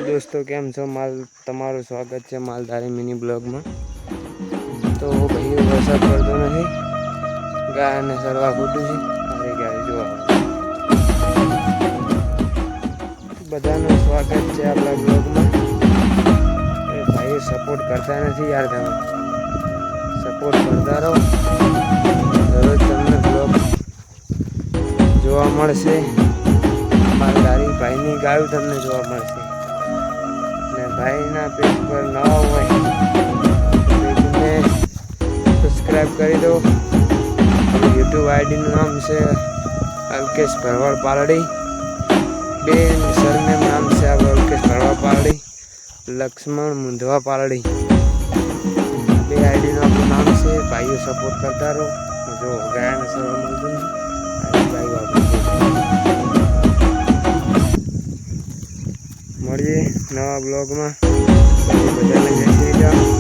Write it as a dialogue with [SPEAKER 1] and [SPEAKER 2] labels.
[SPEAKER 1] दोस्तों केम छो माल तमारू स्वागत है मालधारी मिनी ब्लॉग में। तो भाई वरसाद पड़तो नहीं, गाय ने सरवा फूटू छे। अरे गाय जो बधानु स्वागत है आपला ब्लॉग में। भाई सपोर्ट करता नहीं यार, तमे सपोर्ट करता रहो, दररोज तमने ब्लॉग जोवा मळशे। मालधारी भाई नी गाયું तमने जोवा मळशे। भाई ना पेज पर नवा होय पेज ने सब्सक्राइब करी दो। यूट्यूब आईडी નું નામ છે અલ્કેશ ભરવાડ પાલડી। બે સરનેમ નામ છે આ અલ્કેશ ભરવાડ પાલડી, લક્ષ્મણ મુંધવા પાલડી। બે આઈडी નું આપણું નામ છે। ભાઈઓ સપોર્ટ કરતા રહો। જો ગાય ને સરવા મળતું ભાઈઓ મળીએ નવા બ્લોગમાં। બધાને જય શ્રી રામ।